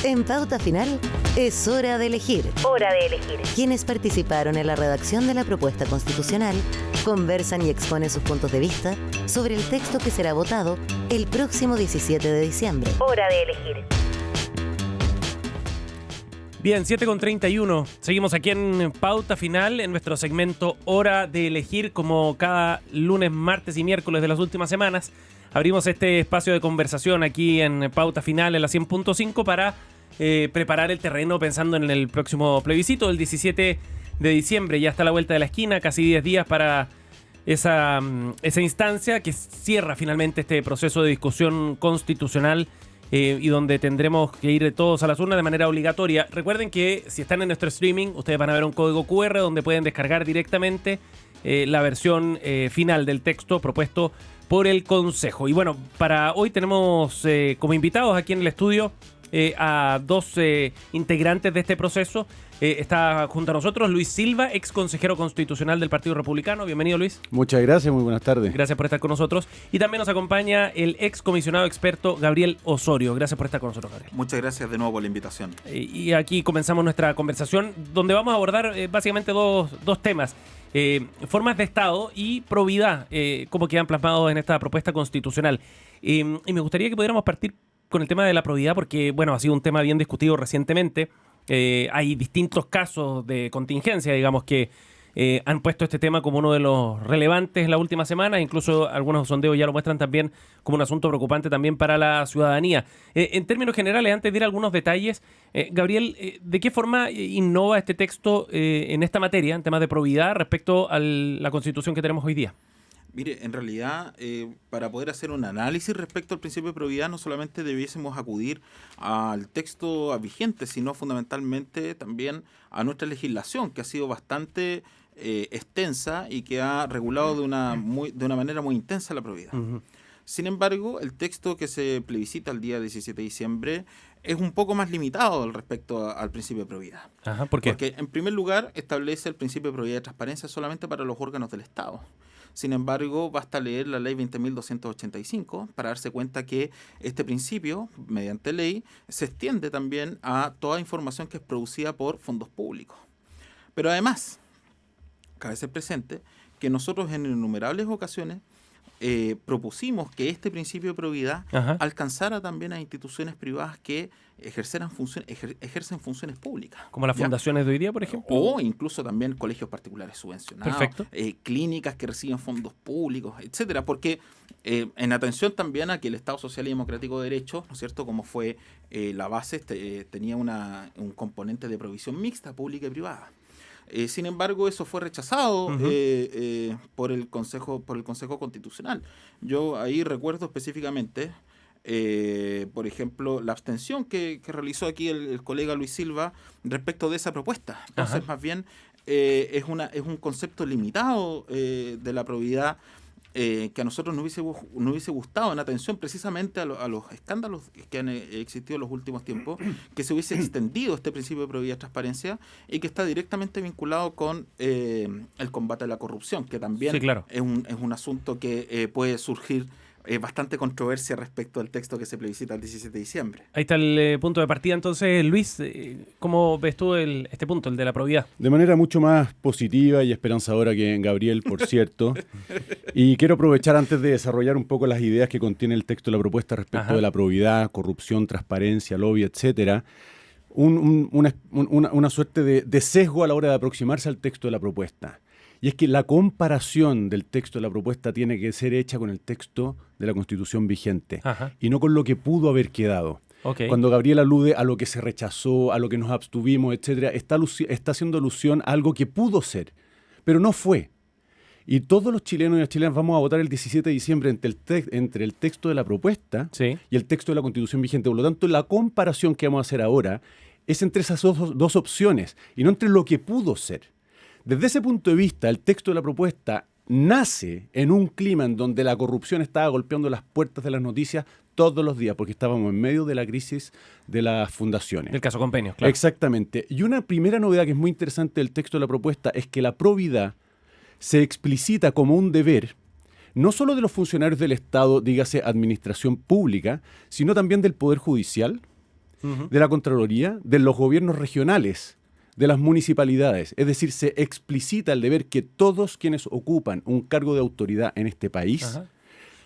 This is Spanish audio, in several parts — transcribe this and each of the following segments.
En Pauta Final es hora de elegir. Hora de elegir. Quienes participaron en la redacción de la propuesta constitucional conversan y exponen sus puntos de vista sobre el texto que será votado el próximo 17 de diciembre. Hora de elegir. Bien, 7:31. Seguimos aquí en Pauta Final, en nuestro segmento Hora de Elegir. Como cada lunes, martes y miércoles de las últimas semanas, abrimos este espacio de conversación aquí en Pauta Final, en la 100.5, para preparar el terreno pensando en el próximo plebiscito del 17 de diciembre. Ya está a la vuelta de la esquina, casi 10 días para esa instancia que cierra finalmente este proceso de discusión constitucional y donde tendremos que ir todos a las urnas de manera obligatoria. Recuerden que si están en nuestro streaming, ustedes van a ver un código QR donde pueden descargar directamente la versión final del texto propuesto por el Consejo. Y bueno, para hoy tenemos como invitados aquí en el estudio a dos integrantes de este proceso. Está junto a nosotros Luis Silva, ex consejero constitucional del Partido Republicano. Bienvenido, Luis. Muchas gracias, muy buenas tardes. Gracias por estar con nosotros. Y también nos acompaña el ex comisionado experto Gabriel Osorio. Gracias por estar con nosotros, Gabriel. Muchas gracias de nuevo por la invitación. Y aquí comenzamos nuestra conversación, donde vamos a abordar básicamente dos temas. Formas de Estado y probidad, como quedan plasmados en esta propuesta constitucional. Y me gustaría que pudiéramos partir con el tema de la probidad, porque bueno, ha sido un tema bien discutido recientemente. Hay distintos casos de contingencia, digamos, que han puesto este tema como uno de los relevantes en la última semana. Incluso algunos sondeos ya lo muestran también como un asunto preocupante también para la ciudadanía. En términos generales, antes de ir a algunos detalles, Gabriel, ¿de qué forma innova este texto en esta materia, en temas de probidad, respecto a la Constitución que tenemos hoy día? Mire, en realidad, para poder hacer un análisis respecto al principio de probidad, no solamente debiésemos acudir al texto vigente, sino fundamentalmente también a nuestra legislación, que ha sido bastante extensa y que ha regulado de una manera muy intensa la probidad. Uh-huh. Sin embargo, el texto que se plebiscita el día 17 de diciembre es un poco más limitado respecto al principio de probidad. Ajá, ¿por qué? Porque, en primer lugar, establece el principio de probidad y transparencia solamente para los órganos del Estado. Sin embargo, basta leer la ley 20.285 para darse cuenta que este principio, mediante ley, se extiende también a toda información que es producida por fondos públicos. Pero además, cabe ser presente que nosotros en innumerables ocasiones propusimos que este principio de probidad alcanzara también a instituciones privadas que ejercen funciones públicas. Como las fundaciones de hoy día, por ejemplo. O incluso también colegios particulares subvencionados. Perfecto. Clínicas que reciben fondos públicos, etcétera. Porque en atención también a que el Estado Social y Democrático de Derecho, ¿no es cierto?, como fue la base, tenía un componente de provisión mixta, pública y privada. Sin embargo, eso fue rechazado por el Consejo Constitucional. Yo ahí recuerdo específicamente, por ejemplo, la abstención que realizó aquí el colega Luis Silva respecto de esa propuesta. Entonces, más bien, es un concepto limitado de la probidad que a nosotros nos hubiese gustado, en atención precisamente a los escándalos que han existido en los últimos tiempos, que se hubiese extendido este principio de probidad y transparencia y que está directamente vinculado con el combate a la corrupción, que también es un asunto que puede surgir bastante controversia respecto al texto que se plebiscita el 17 de diciembre. Ahí está el punto de partida. Entonces, Luis, ¿cómo ves tú este punto, el de la probidad? De manera mucho más positiva y esperanzadora que Gabriel, por cierto. Y quiero aprovechar antes de desarrollar un poco las ideas que contiene el texto de la propuesta respecto de la probidad, corrupción, transparencia, lobby, etcétera. Una suerte de sesgo a la hora de aproximarse al texto de la propuesta. Y es que la comparación del texto de la propuesta tiene que ser hecha con el texto de la Constitución vigente y no con lo que pudo haber quedado. Okay. Cuando Gabriel alude a lo que se rechazó, a lo que nos abstuvimos, etcétera, está haciendo alusión a algo que pudo ser, pero no fue. Y todos los chilenos y las chilenas vamos a votar el 17 de diciembre entre el texto de la propuesta y el texto de la Constitución vigente. Por lo tanto, la comparación que vamos a hacer ahora es entre esas dos opciones y no entre lo que pudo ser. Desde ese punto de vista, el texto de la propuesta nace en un clima en donde la corrupción estaba golpeando las puertas de las noticias todos los días, porque estábamos en medio de la crisis de las fundaciones. El caso Convenios, claro. Exactamente. Y una primera novedad que es muy interesante del texto de la propuesta es que la probidad se explicita como un deber, no solo de los funcionarios del Estado, dígase administración pública, sino también del Poder Judicial, de la Contraloría, de los gobiernos regionales, de las municipalidades. Es decir, se explicita el deber que todos quienes ocupan un cargo de autoridad en este país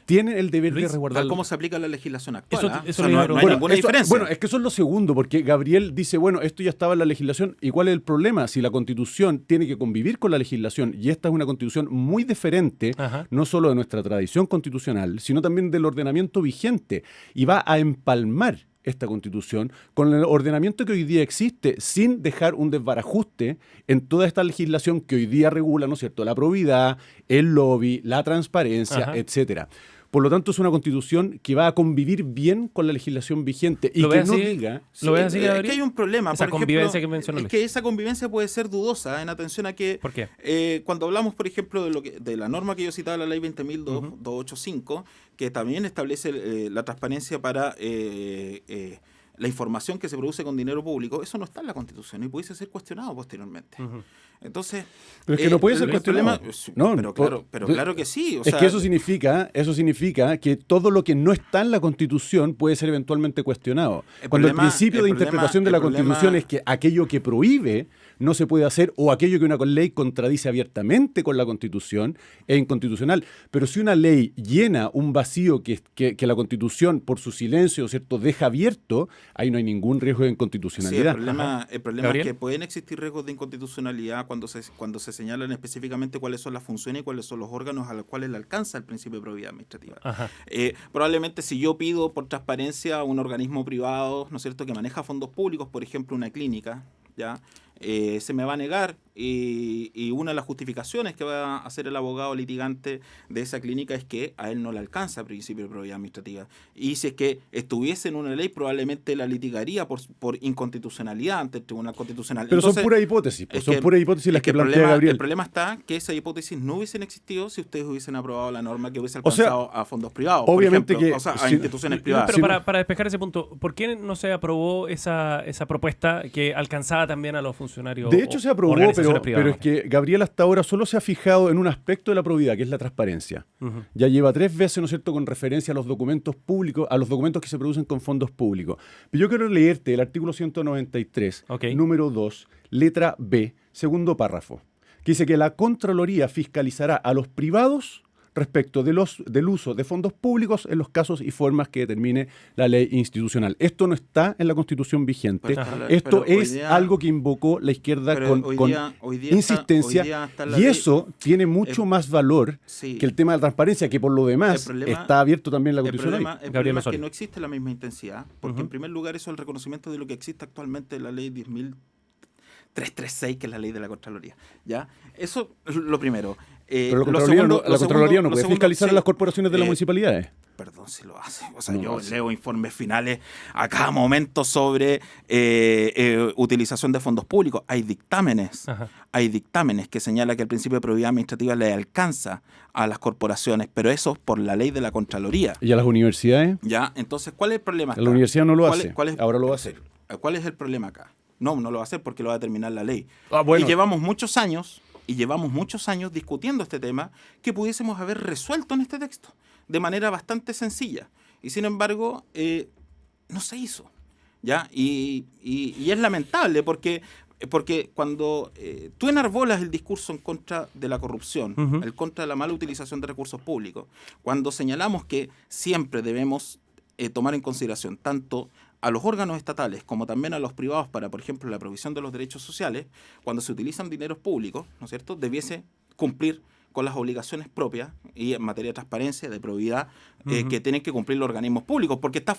tienen el deber de resguardar. Tal como se aplica la legislación actual. Eso no hay ninguna diferencia. Bueno, es que eso es lo segundo, porque Gabriel dice, bueno, esto ya estaba en la legislación. ¿Y cuál es el problema? Si la Constitución tiene que convivir con la legislación, y esta es una Constitución muy diferente, no solo de nuestra tradición constitucional, sino también del ordenamiento vigente, y va a empalmar esta Constitución con el ordenamiento que hoy día existe, sin dejar un desbarajuste en toda esta legislación que hoy día regula, ¿no es cierto?, la probidad, el lobby, la transparencia, etcétera. Por lo tanto, es una Constitución que va a convivir bien con la legislación vigente y que no diga... ¿Lo ves así, Gabriel? Es que hay un problema. Esa convivencia que mencionó Luis. Es que esa convivencia puede ser dudosa en atención a que... ¿Por qué? Cuando hablamos, por ejemplo, de la norma que yo citaba, la ley 20.285, que también establece la transparencia para... la información que se produce con dinero público, eso no está en la Constitución y pudiese ser cuestionado posteriormente. Entonces, pero es que no puede ser cuestionado. Pero claro que sí. Es que eso significa que todo lo que no está en la Constitución puede ser eventualmente cuestionado. Cuando el principio de interpretación de la Constitución es que aquello que prohíbe no se puede hacer, o aquello que una ley contradice abiertamente con la Constitución es inconstitucional. Pero si una ley llena un vacío que la Constitución, por su silencio, ¿cierto?, deja abierto, ahí no hay ningún riesgo de inconstitucionalidad. Sí, el problema es que pueden existir riesgos de inconstitucionalidad cuando se señalan específicamente cuáles son las funciones y cuáles son los órganos a los cuales le alcanza el principio de probidad administrativa. Probablemente si yo pido por transparencia a un organismo privado, ¿no es cierto?, que maneja fondos públicos, por ejemplo, una clínica, ¿ya? Se me va a negar y una de las justificaciones que va a hacer el abogado litigante de esa clínica es que a él no le alcanza el principio de probidad administrativa. Y si es que estuviese en una ley, probablemente la litigaría por inconstitucionalidad ante el Tribunal Constitucional. Pero entonces, son puras hipótesis, son puras hípotesis las que plantea Gabriel. El problema está que esas hipótesis no hubiesen existido si ustedes hubiesen aprobado la norma que hubiese alcanzado a fondos privados, obviamente, por ejemplo, a instituciones privadas. Pero para despejar ese punto, ¿por qué no se aprobó esa propuesta que alcanzaba también a los funcionarios? De hecho se aprobó, pero es que Gabriel hasta ahora solo se ha fijado en un aspecto de la probidad, que es la transparencia. Ya lleva 3 veces, ¿no es cierto?, con referencia a los documentos públicos, a los documentos que se producen con fondos públicos. Pero yo quiero leerte el artículo 193, número 2, letra B, segundo párrafo, que dice que la Contraloría fiscalizará a los privados respecto del uso de fondos públicos en los casos y formas que determine la ley institucional. Esto no está en la Constitución vigente. Esto es algo que invocó la izquierda con insistencia, y eso tiene mucho más valor que el tema de la transparencia, que por lo demás está abierto también en la Constitución. El problema es que no existe la misma intensidad, porque en primer lugar eso es el reconocimiento de lo que existe actualmente en la ley 10.336, que es la ley de la Contraloría. ¿Ya? Eso es lo primero. Pero la Contraloría no puede fiscalizar a las corporaciones de las municipalidades. Perdón si lo hace. O sea, yo leo informes finales a cada momento sobre utilización de fondos públicos. Hay dictámenes que señalan que el principio de probidad administrativa le alcanza a las corporaciones, pero eso es por la ley de la Contraloría. ¿Y a las universidades? Ya, entonces, ¿cuál es el problema acá? La universidad no lo hace. Ahora lo va a hacer. ¿Cuál es el problema acá? No lo va a hacer porque lo va a determinar la ley. Bueno. Y llevamos muchos años discutiendo este tema que pudiésemos haber resuelto en este texto de manera bastante sencilla. Y sin embargo, no se hizo. ¿Ya? Y es lamentable porque cuando tú enarbolas el discurso en contra de la corrupción, en contra de la mala utilización de recursos públicos, cuando señalamos que siempre debemos tomar en consideración tanto a los órganos estatales como también a los privados para, por ejemplo, la provisión de los derechos sociales, cuando se utilizan dineros públicos, ¿no es cierto?, debiese cumplir con las obligaciones propias y en materia de transparencia, de probidad, que tienen que cumplir los organismos públicos, porque estás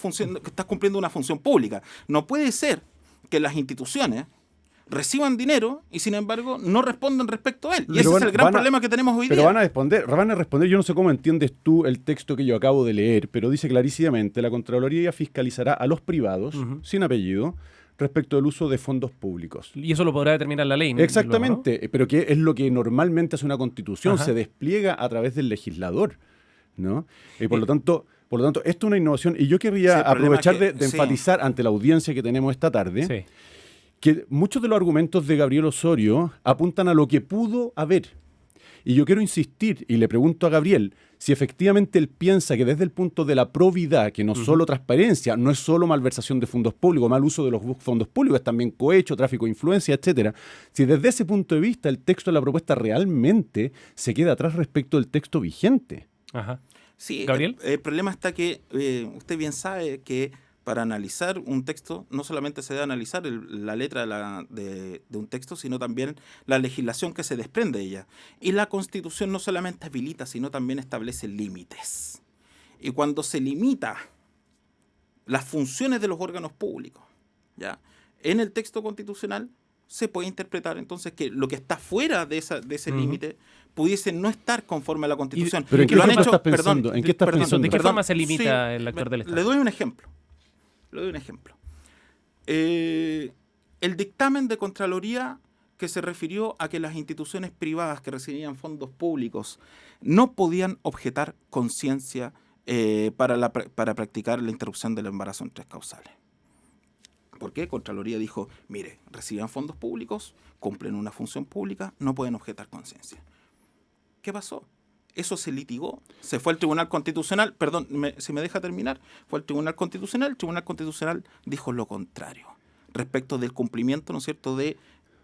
cumpliendo una función pública. No puede ser que las instituciones reciban dinero y sin embargo no respondan respecto a él. Y ese es el gran problema que tenemos hoy día. Pero van a responder, yo no sé cómo entiendes tú el texto que yo acabo de leer, pero dice clarísimamente: la Contraloría fiscalizará a los privados, sin apellido, respecto del uso de fondos públicos. Y eso lo podrá determinar la ley, ¿no? Exactamente, ¿no? Pero que es lo que normalmente hace una Constitución, se despliega a través del legislador, ¿no? Y por lo tanto, esto es una innovación, y yo querría aprovechar de enfatizar ante la audiencia que tenemos esta tarde, que muchos de los argumentos de Gabriel Osorio apuntan a lo que pudo haber. Y yo quiero insistir, y le pregunto a Gabriel, si efectivamente él piensa que desde el punto de la probidad, que no es solo transparencia, no es solo malversación de fondos públicos, mal uso de los fondos públicos, es también cohecho, tráfico de influencia, etcétera. Si desde ese punto de vista el texto de la propuesta realmente se queda atrás respecto del texto vigente. Ajá. Sí, ¿Gabriel? El problema está que usted bien sabe que para analizar un texto no solamente se debe analizar la letra de un texto, sino también la legislación que se desprende de ella. Y la Constitución no solamente habilita, sino también establece límites. Y cuando se limita las funciones de los órganos públicos, ¿ya?, en el texto constitucional, se puede interpretar entonces que lo que está fuera de ese límite pudiese no estar conforme a la Constitución. ¿Pero en Y qué estás pensando? ¿De qué forma se limita el actor del Estado? Le doy un ejemplo. El dictamen de Contraloría que se refirió a que las instituciones privadas que recibían fondos públicos no podían objetar conciencia para practicar la interrupción del embarazo en 3 causales. ¿Por qué? Contraloría dijo, mire, reciben fondos públicos, cumplen una función pública, no pueden objetar conciencia. ¿Qué pasó? Eso se litigó, se fue al Tribunal Constitucional, perdón, si me deja terminar, fue al Tribunal Constitucional, el Tribunal Constitucional dijo lo contrario, respecto del cumplimiento, ¿no es cierto?, de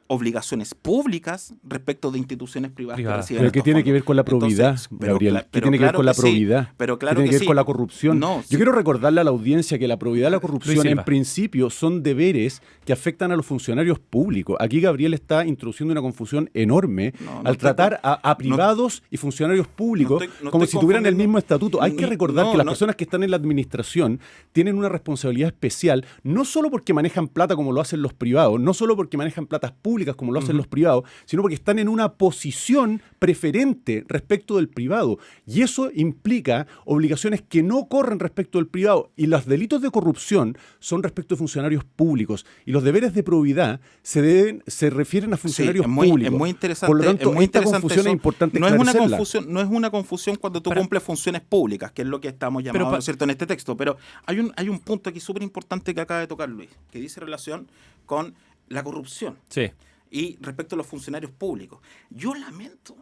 obligaciones públicas respecto de instituciones privadas que reciben. ¿Pero qué tiene que ver con la probidad, Gabriel? ¿Qué tiene que ver con la probidad? Pero claro ¿Qué tiene que ver con la corrupción? No, Yo quiero recordarle a la audiencia que la probidad y la corrupción en Silva. principio son deberes que afectan a los funcionarios públicos. Aquí Gabriel está introduciendo una confusión enorme al tratar a privados y funcionarios públicos como si tuvieran el mismo estatuto. Hay que recordar que las personas que están en la administración tienen una responsabilidad especial, no solo porque manejan plata como lo hacen los privados, no solo porque manejan platas públicas como lo hacen los privados, sino porque están en una posición preferente respecto del privado. Y eso implica obligaciones que no corren respecto del privado. Y los delitos de corrupción son respecto de funcionarios públicos. Y los deberes de probidad se refieren a funcionarios públicos. Es muy interesante. Por lo tanto, esta confusión es importante esclarecerla. No es una confusión cuando tú cumples funciones públicas, que es lo que estamos llamando, ¿no es cierto?, en este texto. Pero hay un punto aquí súper importante que acaba de tocar Luis, que dice relación con la corrupción. Sí. Y respecto a los funcionarios públicos. Yo lamento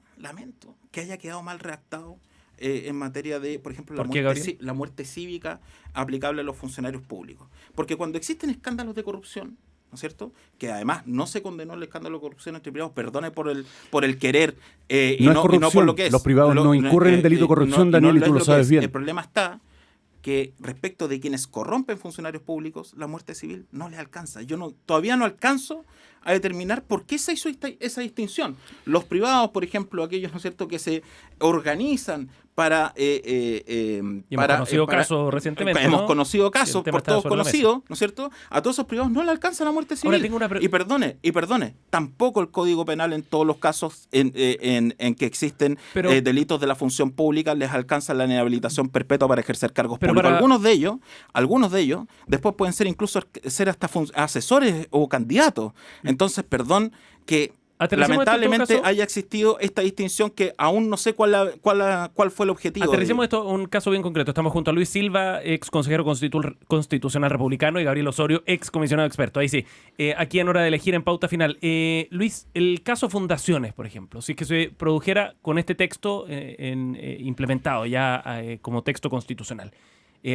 que haya quedado mal redactado en materia de, por ejemplo, la muerte cívica aplicable a los funcionarios públicos. Porque cuando existen escándalos de corrupción, ¿no es cierto?, que además no se condenó el escándalo de corrupción entre privados, perdone por el querer y no por lo que es. Los privados no incurren en delito de corrupción, Daniel, y tú lo sabes bien. El problema está que respecto de quienes corrompen funcionarios públicos, la muerte civil no les alcanza. Todavía no alcanzo a determinar por qué se hizo esa distinción. Los privados, por ejemplo, aquellos, ¿no es cierto?, que se organizan para... hemos conocido casos recientemente, Hemos conocido casos, por todos conocidos, ¿no es cierto? A todos esos privados no le alcanza la muerte civil. Y perdone, tampoco el Código Penal en todos los casos en que existen delitos de la función pública les alcanza la inhabilitación perpetua para ejercer cargos públicos. Algunos de ellos después pueden ser incluso ser hasta asesores o candidatos. Entonces, perdón que lamentablemente haya existido esta distinción que aún no sé cuál fue el objetivo. Aterricemos esto un caso bien concreto. Estamos junto a Luis Silva, ex consejero constitucional republicano, y Gabriel Osorio, ex comisionado experto. Ahí sí, aquí en Hora de Elegir, en Pauta Final. Luis, el caso Fundaciones, por ejemplo, si es que se produjera con este texto implementado ya como texto constitucional,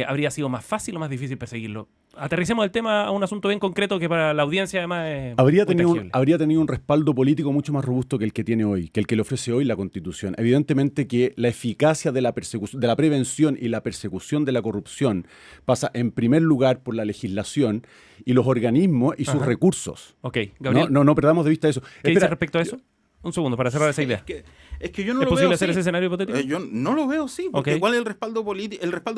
¿habría sido más fácil o más difícil perseguirlo? Aterricemos el tema a un asunto bien concreto que para la audiencia además es habría tenido un respaldo político mucho más robusto que el que tiene hoy, que el que le ofrece hoy la Constitución. Evidentemente que la eficacia de la prevención y la persecución de la corrupción pasa en primer lugar por la legislación y los organismos y sus recursos. Ok, Gabriel. No perdamos de vista eso. ¿Qué dice respecto a eso? Un segundo, para cerrar esa idea. Es que yo no ¿Es lo posible veo hacer ese escenario hipotético? Yo no lo veo así, porque Okay. igual el respaldo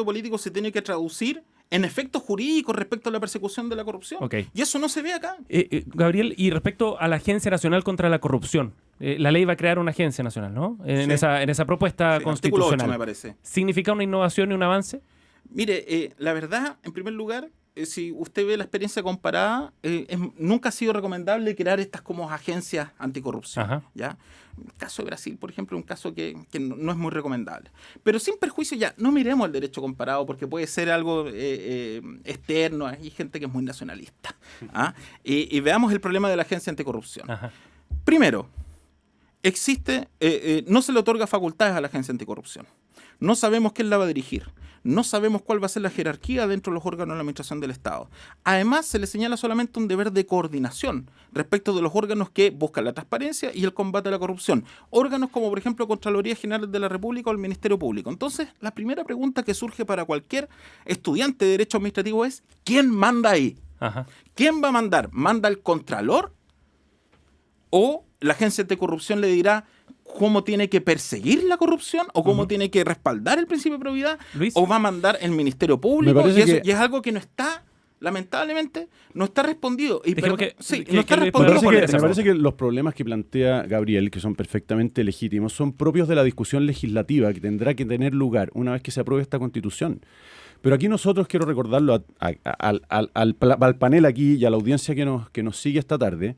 político se tiene que traducir en efectos jurídicos respecto a la persecución de la corrupción. Okay. Y eso no se ve acá. Gabriel, y respecto a la Agencia Nacional contra la Corrupción, la ley va a crear una agencia nacional, ¿no? En esa propuesta constitucional. Artículo 8, me parece. ¿Significa una innovación y un avance? Mire, la verdad, en primer lugar, si usted ve la experiencia comparada, nunca ha sido recomendable crear estas como agencias anticorrupción. ¿Ya? El caso de Brasil, por ejemplo, es un caso que no es muy recomendable. Pero sin perjuicio, ya, no miremos el derecho comparado porque puede ser algo externo. Hay gente que es muy nacionalista. ¿Ah? Y veamos el problema de la agencia anticorrupción. Ajá. Primero, no se le otorga facultades a la agencia anticorrupción. No sabemos quién la va a dirigir. No sabemos cuál va a ser la jerarquía dentro de los órganos de la administración del Estado. Además, se le señala solamente un deber de coordinación respecto de los órganos que buscan la transparencia y el combate a la corrupción. Órganos como, por ejemplo, Contraloría General de la República o el Ministerio Público. Entonces, la primera pregunta que surge para cualquier estudiante de Derecho Administrativo es: ¿quién manda ahí? Ajá. ¿Quién va a mandar? ¿Manda el Contralor? ¿O la agencia anticorrupción le dirá cómo tiene que perseguir la corrupción o cómo tiene que respaldar el principio de probidad? Luis. ¿O va a mandar el Ministerio Público? Y es algo que no está, lamentablemente, no está respondido. Y Dejemos perdón, que- sí, que- no está que Luis respondido pueda por responder eso. Me parece que los problemas que plantea Gabriel, que son perfectamente legítimos, son propios de la discusión legislativa que tendrá que tener lugar una vez que se apruebe esta Constitución. Pero aquí nosotros, quiero recordarlo al panel aquí y a la audiencia que nos sigue esta tarde,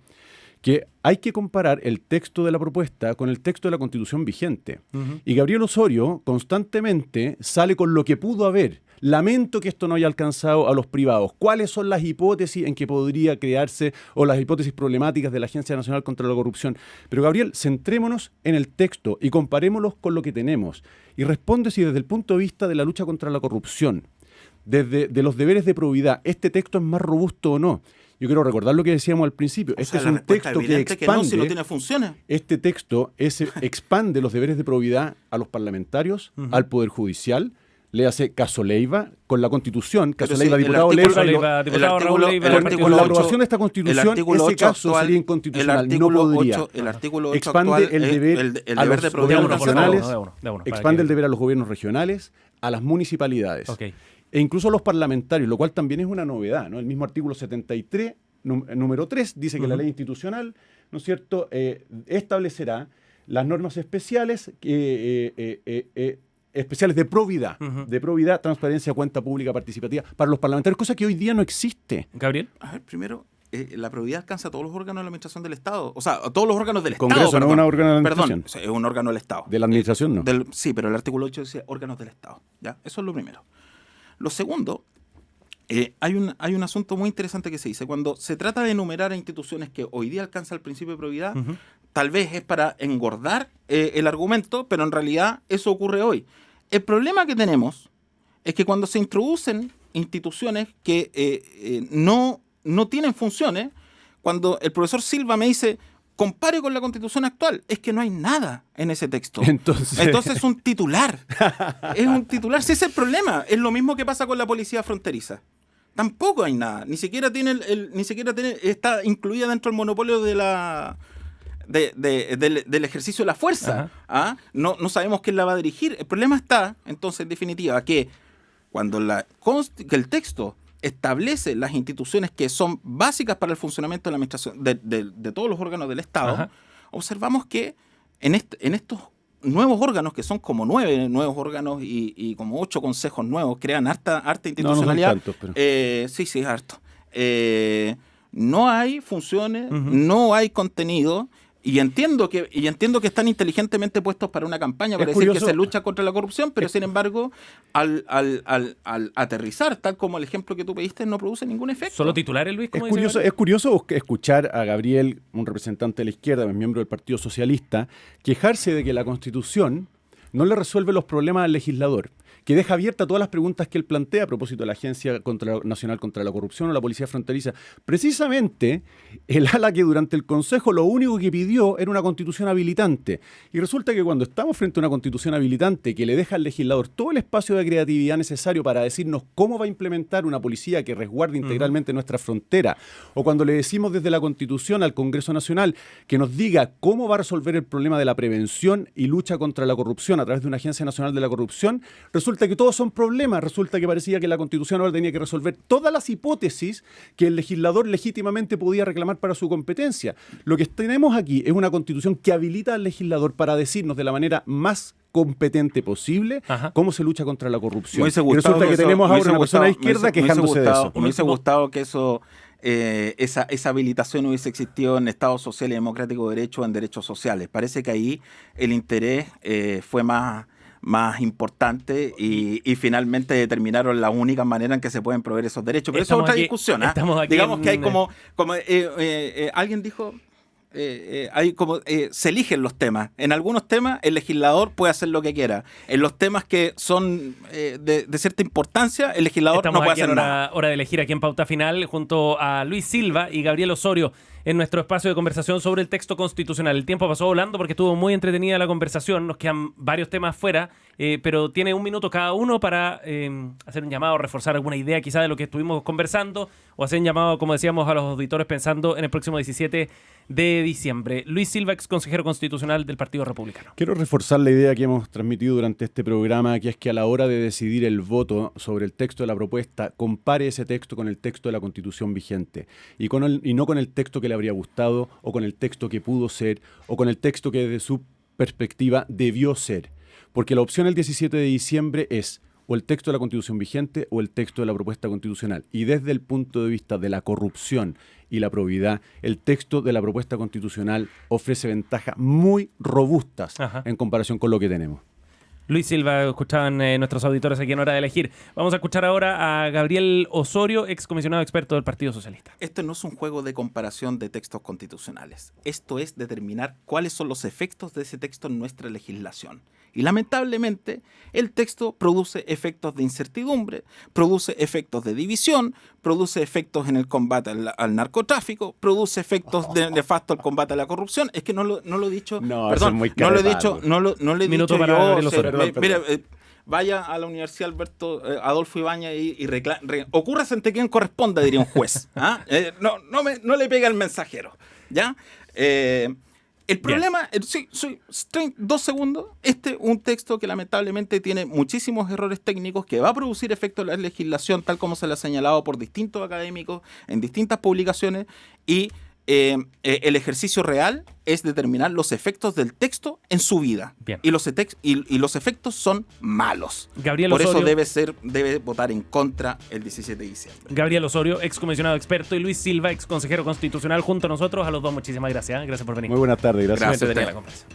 que hay que comparar el texto de la propuesta con el texto de la Constitución vigente. Y Gabriel Osorio constantemente sale con lo que pudo haber. Lamento que esto no haya alcanzado a los privados. ¿Cuáles son las hipótesis en que podría crearse o las hipótesis problemáticas de la Agencia Nacional contra la Corrupción? Pero Gabriel, centrémonos en el texto y comparémoslos con lo que tenemos. Y responde si desde el punto de vista de la lucha contra la corrupción, desde de los deberes de probidad, este texto es más robusto o no. Yo quiero recordar lo que decíamos al principio. O Este sea, es la un respuesta texto que evidente que no, expande. si no tiene funciones. Este texto expande los deberes de probidad a los parlamentarios, al Poder Judicial, le hace caso Leiva, con la Constitución, caso Pero Leiva, sí, el diputado artículo- Leiva, Leiva, diputado Raúl Leiva, el del con Partido la artículo aprobación de esta el Constitución, artículo ese 8 caso actual- sería inconstitucional, el artículo no podría. 8 el artículo 8 Expande actual el es deber el a deber los de De probidad uno, gobiernos por favor, regionales, de uno, para expande que- el deber a los gobiernos regionales, a las municipalidades, Ok. e incluso a los parlamentarios, lo cual también es una novedad, ¿no? El mismo artículo 73, número 3, dice que la ley institucional, ¿no es cierto?, establecerá las normas especiales especiales de probidad, transparencia, cuenta pública participativa para los parlamentarios, cosa que hoy día no existe. Gabriel. A ver, primero, la probidad alcanza a todos los órganos de la administración del Estado. O sea, a todos los órganos del Congreso Estado. no es un órgano de la Perdón, administración. o sea, es un órgano del Estado. De la administración no. Sí, pero el artículo 8 dice órganos del Estado. ¿Ya? Eso es lo primero. Lo segundo, hay un asunto muy interesante que se dice. Cuando se trata de enumerar a instituciones que hoy día alcanzan el principio de probidad, tal vez es para engordar el argumento, pero en realidad eso ocurre hoy. El problema que tenemos es que cuando se introducen instituciones que no tienen funciones, cuando el profesor Silva me dice, compare con la Constitución actual, es que no hay nada en ese texto. Entonces es un titular. Es un titular. Si ese es el problema. Es lo mismo que pasa con la policía fronteriza. Tampoco hay nada. Ni siquiera está incluida dentro del monopolio de del ejercicio de la fuerza. ¿Ah? No sabemos quién la va a dirigir. El problema está, entonces, en definitiva, que cuando que el texto establece las instituciones que son básicas para el funcionamiento de la administración de todos los órganos del Estado, observamos que en estos nuevos órganos, que son como 9 nuevos órganos y como 8 consejos nuevos, crean harta institucionalidad. No son tantos, pero... Sí, es harto. No hay funciones, no hay contenido. Y entiendo que están inteligentemente puestos para una campaña para decir que se lucha contra la corrupción, pero sin embargo, al aterrizar, tal como el ejemplo que tú pediste, no produce ningún efecto. ¿Solo titulares, Luis? Es curioso escuchar a Gabriel, un representante de la izquierda, miembro del Partido Socialista, quejarse de que la Constitución no le resuelve los problemas al legislador, que deja abiertas todas las preguntas que él plantea a propósito de la Agencia Nacional contra la Corrupción o la Policía Fronteriza. Precisamente, el ala que durante el Consejo lo único que pidió era una Constitución habilitante. Y resulta que cuando estamos frente a una Constitución habilitante que le deja al legislador todo el espacio de creatividad necesario para decirnos cómo va a implementar una policía que resguarde integralmente nuestra frontera, o cuando le decimos desde la Constitución al Congreso Nacional que nos diga cómo va a resolver el problema de la prevención y lucha contra la corrupción a través de una Agencia Nacional de la Corrupción, resulta que todos son problemas. Resulta que parecía que la Constitución ahora tenía que resolver todas las hipótesis que el legislador legítimamente podía reclamar para su competencia. Lo que tenemos aquí es una Constitución que habilita al legislador para decirnos de la manera más competente posible cómo se lucha contra la corrupción. Y resulta que tenemos ahora una persona de izquierda quejándose de eso. Me hubiese gustado que eso... esa habilitación hubiese existido en Estado Social y Democrático de Derecho o en derechos sociales. Parece que ahí el interés fue más importante y finalmente determinaron la única manera en que se pueden proveer esos derechos. Pero eso es otra discusión. Digamos que hay como alguien dijo, se eligen los temas. En algunos temas el legislador puede hacer lo que quiera. En los temas que son de cierta importancia, el legislador no puede hacer nada. Hora de elegir aquí en Pauta Final junto a Luis Silva y Gabriel Osorio en nuestro espacio de conversación sobre el texto constitucional. El tiempo pasó volando porque estuvo muy entretenida la conversación. Nos quedan varios temas fuera, pero tiene 1 minuto cada uno para hacer un llamado, reforzar alguna idea quizá de lo que estuvimos conversando o hacer un llamado, como decíamos, a los auditores pensando en el próximo 17 de diciembre. Luis Silva, ex consejero constitucional del Partido Republicano. Quiero reforzar la idea que hemos transmitido durante este programa, que es que a la hora de decidir el voto sobre el texto de la propuesta, compare ese texto con el texto de la Constitución vigente y no con el texto que le habría gustado o con el texto que pudo ser o con el texto que desde su perspectiva debió ser. Porque la opción el 17 de diciembre es o el texto de la Constitución vigente o el texto de la propuesta constitucional. Y desde el punto de vista de la corrupción y la probidad, el texto de la propuesta constitucional ofrece ventajas muy robustas en comparación con lo que tenemos. Luis Silva, escuchaban nuestros auditores aquí en Hora de Elegir. Vamos a escuchar ahora a Gabriel Osorio, excomisionado experto del Partido Socialista. Esto no es un juego de comparación de textos constitucionales. Esto es determinar cuáles son los efectos de ese texto en nuestra legislación. Y lamentablemente el texto produce efectos de incertidumbre, produce efectos de división, produce efectos en el combate al narcotráfico, produce efectos nefastos al combate a la corrupción. Es que no lo he dicho. Perdón, no lo he dicho. No lo he Minuto dicho para yo. Perdón. Mira, vaya a la Universidad Adolfo Ibáñez y ocúrrase ante quien corresponda, diría un juez. No le pega al mensajero. ¿Ya? El problema, sí, 2 segundos, un texto que lamentablemente tiene muchísimos errores técnicos, que va a producir efecto en la legislación, tal como se le ha señalado por distintos académicos en distintas publicaciones, y el ejercicio real es determinar los efectos del texto en su vida. Bien. Y los efectos son malos. Gabriel Por Osorio, eso debe votar en contra el 17 de diciembre. Gabriel Osorio, excomisionado experto, y Luis Silva, ex consejero constitucional, junto a nosotros. A los dos, muchísimas gracias. Gracias por venir. Muy buenas tardes, gracias. Gracias. Muy entretenida la conversación.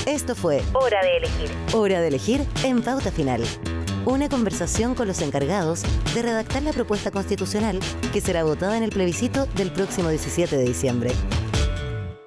Esto fue Hora de Elegir. Hora de elegir en Pauta Final. Una conversación con los encargados de redactar la propuesta constitucional que será votada en el plebiscito del próximo 17 de diciembre.